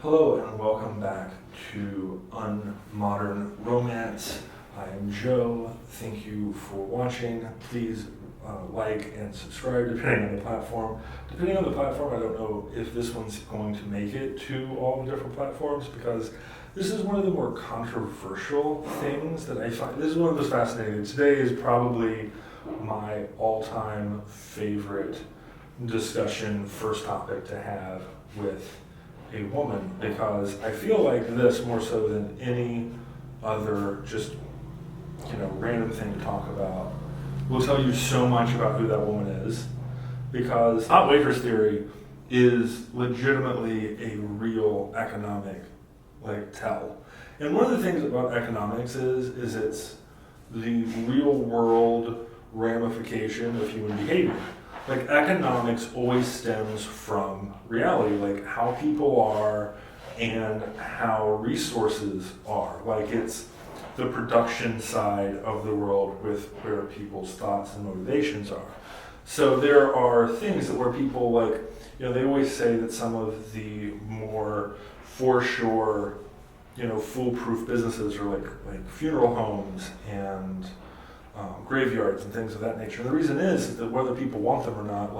Hello and welcome back to Unmodern Romance. I am Joe. Thank you for watching. Please like and subscribe depending on the platform. Depending on the platform, I don't know if this one's going to make it to all the different platforms because this is one of the more controversial things that I find. This is one of those fascinating. Today is probably my all-time favorite discussion, first topic to have with a woman, because I feel like this more so than any other just random thing to talk about will tell you so much about who that woman is, because hot waitress theory is legitimately a real economic tell. And one of the things about economics is it's the real world ramification of human behavior. Economics always stems from reality, how people are and how resources are. It's the production side of the world with where people's thoughts and motivations are. So there are things that where people they always say that some of the more foreshore, foolproof businesses are like funeral homes and graveyards and things of that nature. And the reason is that whether people want them or not,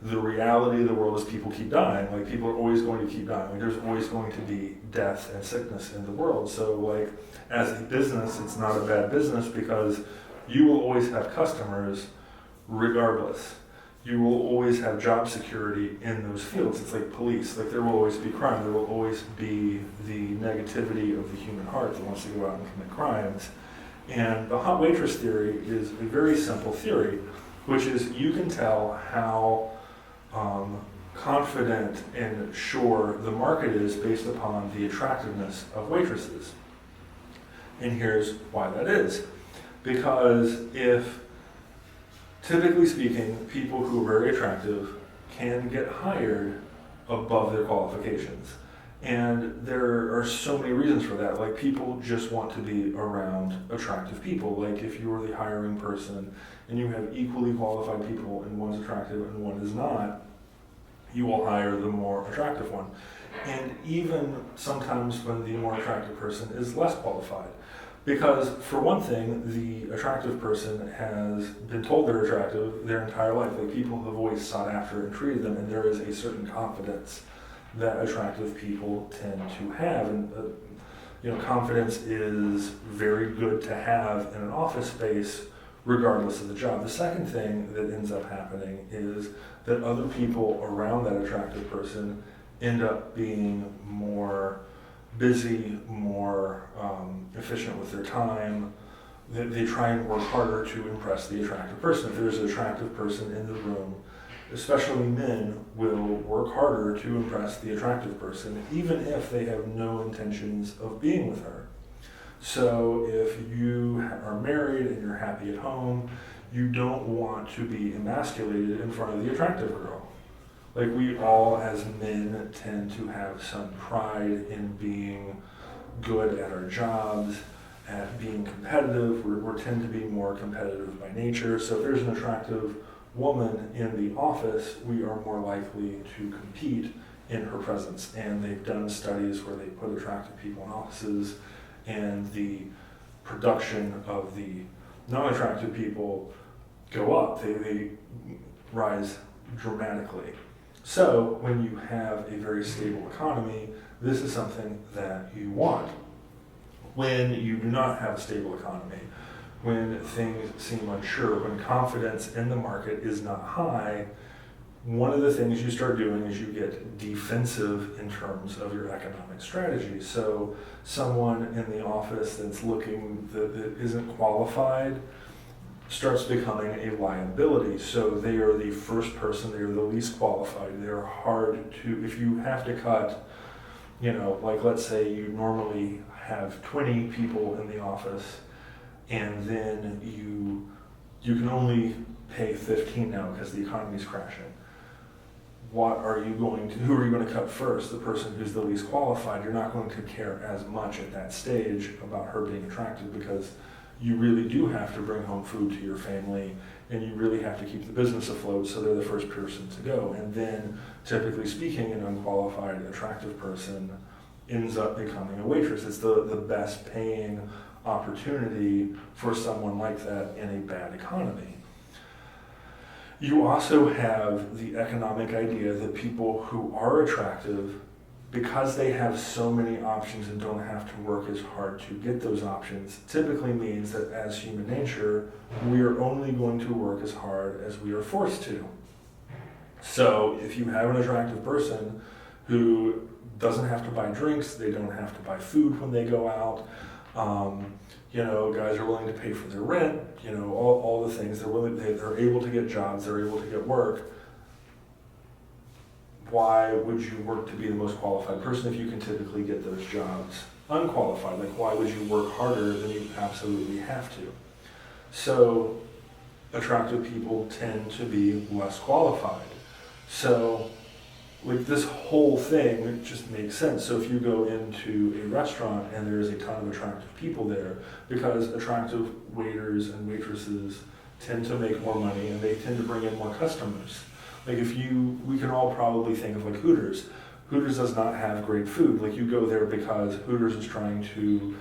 the reality of the world is people keep dying. People are always going to keep dying. There's always going to be death and sickness in the world. So as a business, it's not a bad business because you will always have customers regardless. You will always have job security in those fields. It's like police. There will always be crime. There will always be the negativity of the human heart that wants to go out and commit crimes. And the hot waitress theory is a very simple theory, which is you can tell how confident and sure the market is based upon the attractiveness of waitresses. And here's why that is. Because if, typically speaking, people who are very attractive can get hired above their qualifications. And there are so many reasons for that. People just want to be around attractive people. If you are the hiring person and you have equally qualified people and one's attractive and one is not, you will hire the more attractive one. And even sometimes when the more attractive person is less qualified. Because for one thing, the attractive person has been told they're attractive their entire life. People have always sought after and treated them, and there is a certain confidence that attractive people tend to have. And confidence is very good to have in an office space regardless of the job. The second thing that ends up happening is that other people around that attractive person end up being more busy, more efficient with their time. They try and work harder to impress the attractive person. If there's an attractive person in the room, especially men will work harder to impress the attractive person, even if they have no intentions of being with her. So if you are married and you're happy at home, you don't want to be emasculated in front of the attractive girl. We all as men tend to have some pride in being good at our jobs, at being competitive. We tend to be more competitive by nature. So if there's an attractive woman in the office, we are more likely to compete in her presence. And they've done studies where they put attractive people in offices, and the production of the non-attractive people go up. They rise dramatically. So when you have a very stable economy, this is something that you want. When you do not have a stable economy, when things seem unsure, when confidence in the market is not high, one of the things you start doing is you get defensive in terms of your economic strategy. So someone in the office that's looking, that isn't qualified, starts becoming a liability. So they are the first person, they are the least qualified. They're hard to, if you have to cut, let's say you normally have 20 people in the office, and then you can only pay 15 now because the economy's crashing. Who are you going to cut first? The person who's the least qualified. You're not going to care as much at that stage about her being attractive because you really do have to bring home food to your family and you really have to keep the business afloat, so they're the first person to go. And then, typically speaking, an unqualified, attractive person ends up becoming a waitress. It's the best paying opportunity for someone like that in a bad economy. You also have the economic idea that people who are attractive, because they have so many options and don't have to work as hard to get those options, typically means that as human nature, we are only going to work as hard as we are forced to. So if you have an attractive person who doesn't have to buy drinks, they don't have to buy food when they go out, guys are willing to pay for their rent, all the things, they're able to get jobs, they're able to get work. Why would you work to be the most qualified person if you can typically get those jobs unqualified? Like, why would you work harder than you absolutely have to? So attractive people tend to be less qualified. So like this whole thing, it just makes sense. So if you go into a restaurant and there's a ton of attractive people there, because attractive waiters and waitresses tend to make more money and they tend to bring in more customers. Like we can all probably think of like Hooters. Hooters does not have great food. Like you go there because Hooters is trying to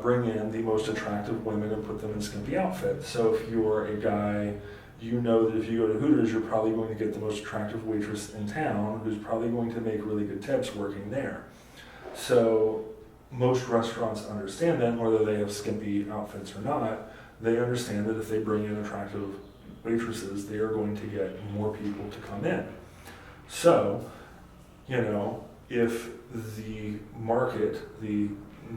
bring in the most attractive women and put them in skimpy outfits. So if you're a guy, you know that if you go to Hooters, you're probably going to get the most attractive waitress in town who's probably going to make really good tips working there. So most restaurants understand that, whether they have skimpy outfits or not, they understand that if they bring in attractive waitresses, they are going to get more people to come in. So, if the market, the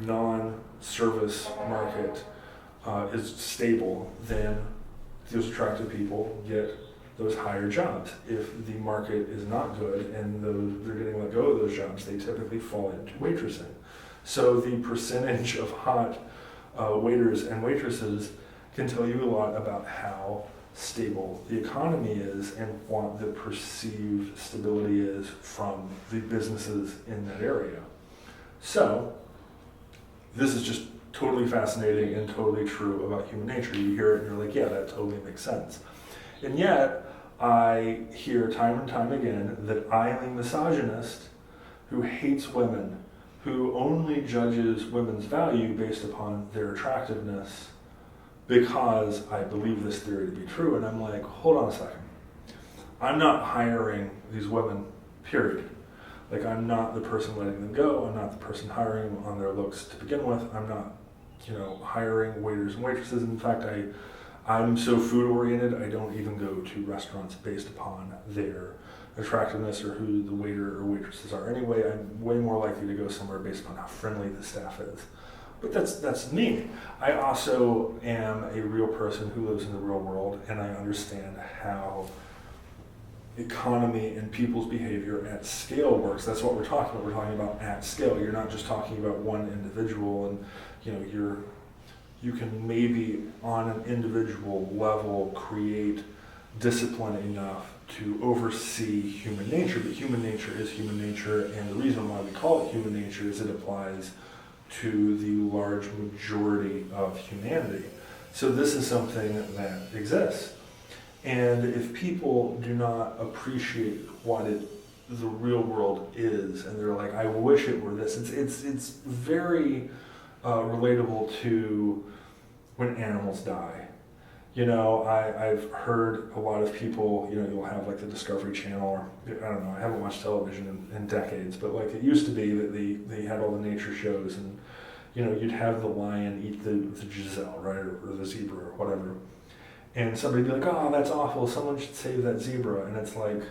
non-service market is stable, then those attractive people get those higher jobs. If the market is not good and they're getting let go of those jobs, they typically fall into waitressing. So the percentage of hot waiters and waitresses can tell you a lot about how stable the economy is and what the perceived stability is from the businesses in that area. So this is just totally fascinating and totally true about human nature. You hear it and you're like, yeah, that totally makes sense. And yet, I hear time and time again that I am a misogynist who hates women, who only judges women's value based upon their attractiveness because I believe this theory to be true. And I'm like, hold on a second. I'm not hiring these women, period. Like, I'm not the person letting them go. I'm not the person hiring them on their looks to begin with. I'm not, hiring waiters and waitresses. In fact, I'm so food oriented, I don't even go to restaurants based upon their attractiveness or who the waiter or waitresses are. Anyway, I'm way more likely to go somewhere based upon how friendly the staff is. But that's me. I also am a real person who lives in the real world, and I understand how economy and people's behavior at scale works. That's what we're talking about. We're talking about at scale. You're not just talking about one individual, and you can maybe on an individual level create discipline enough to oversee human nature, but human nature is human nature, and the reason why we call it human nature is it applies to the large majority of humanity. So this is something that exists. And if people do not appreciate what the real world is, and they're like, I wish it were this, it's very relatable to when animals die. I've heard a lot of people, you'll have like the Discovery Channel, or I don't know, I haven't watched television in decades, but like it used to be that they had all the nature shows, and you'd have the lion eat the gazelle, right, or the zebra or whatever. And somebody'd be like, oh, that's awful, someone should save that zebra. And it's like,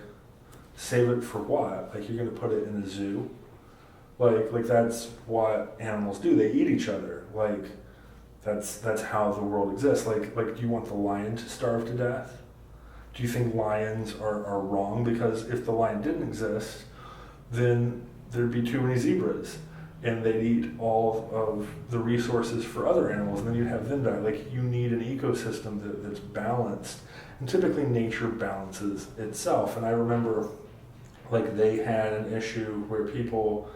save it for what? Like, you're going to put it in a zoo? Like that's what animals do. They eat each other. Like, that's how the world exists. Like, do you want the lion to starve to death? Do you think lions are wrong? Because if the lion didn't exist, then there'd be too many zebras, and they'd eat all of the resources for other animals, and then you'd have them die. Like, you need an ecosystem that's balanced, and typically nature balances itself. And I remember, like, they had an issue where people,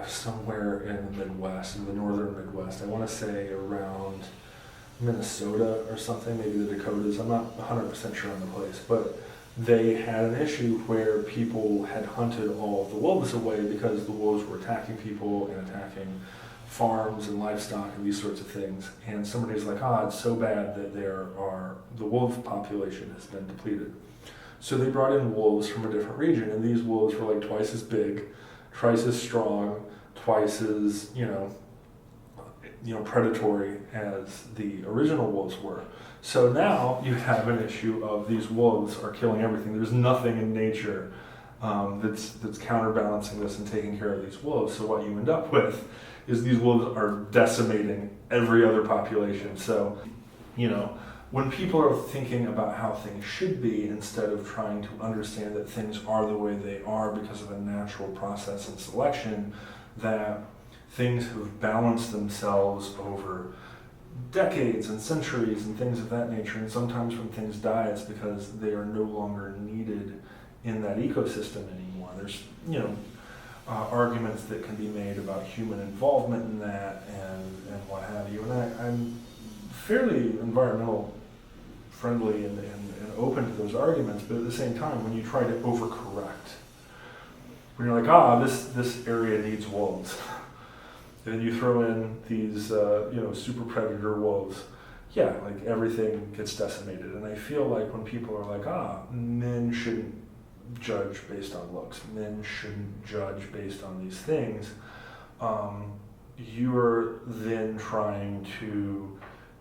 somewhere in the Midwest, in the northern Midwest, I want to say around Minnesota or something, maybe the Dakotas, I'm not 100% sure on the place, but they had an issue where people had hunted all of the wolves away because the wolves were attacking people and attacking farms and livestock and these sorts of things. And somebody's like, it's so bad that the wolf population has been depleted. So they brought in wolves from a different region, and these wolves were like twice as big, twice as strong, twice as, predatory as the original wolves were. So now you have an issue of these wolves are killing everything. There's nothing in nature that's counterbalancing this and taking care of these wolves. So what you end up with is these wolves are decimating every other population. So, when people are thinking about how things should be, instead of trying to understand that things are the way they are because of a natural process and selection, that things have balanced themselves over decades and centuries and things of that nature. And sometimes when things die, it's because they are no longer needed in that ecosystem anymore. There's, arguments that can be made about human involvement in that and what have you. And I'm fairly environmental friendly and open to those arguments, but at the same time, when you try to overcorrect, when you're like, this area needs wolves, and then you throw in these, super predator wolves, like everything gets decimated. And I feel like when people are like, men shouldn't judge based on looks, men shouldn't judge based on these things, you're then trying to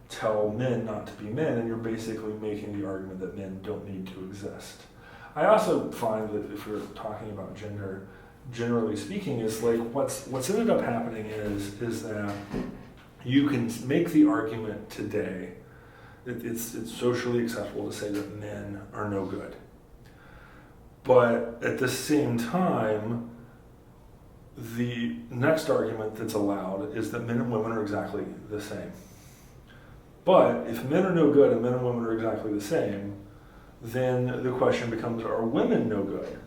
tell men not to be men, and you're basically making the argument that men don't need to exist. I also find that if we're talking about gender, generally speaking, is like what's ended up happening is that you can make the argument today, it's socially acceptable to say that men are no good. But at the same time, the next argument that's allowed is that men and women are exactly the same. But if men are no good and men and women are exactly the same, then the question becomes, are women no good?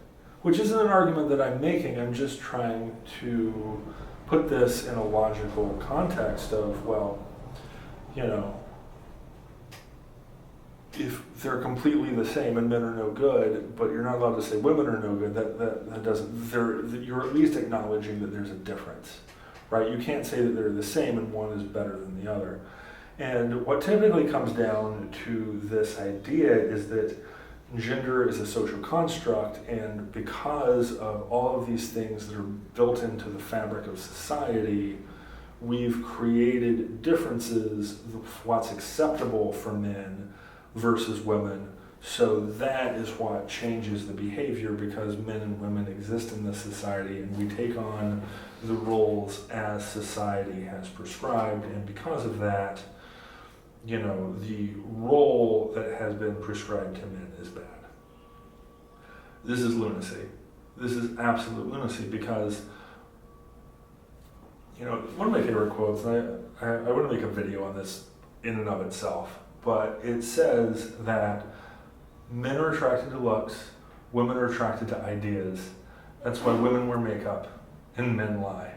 Which isn't an argument that I'm making. I'm just trying to put this in a logical context of, if they're completely the same and men are no good, but you're not allowed to say women are no good, that doesn't, you're at least acknowledging that there's a difference, right? You can't say that they're the same and one is better than the other. And what typically comes down to this idea is that gender is a social construct, and because of all of these things that are built into the fabric of society, we've created differences of what's acceptable for men versus women. So that is what changes the behavior, because men and women exist in this society and we take on the roles as society has prescribed, and because of that, the role that has been prescribed to men is bad. This is lunacy. This is absolute lunacy, because, one of my favorite quotes, and I wouldn't make a video on this in and of itself, but it says that men are attracted to looks, women are attracted to ideas. That's why women wear makeup and men lie.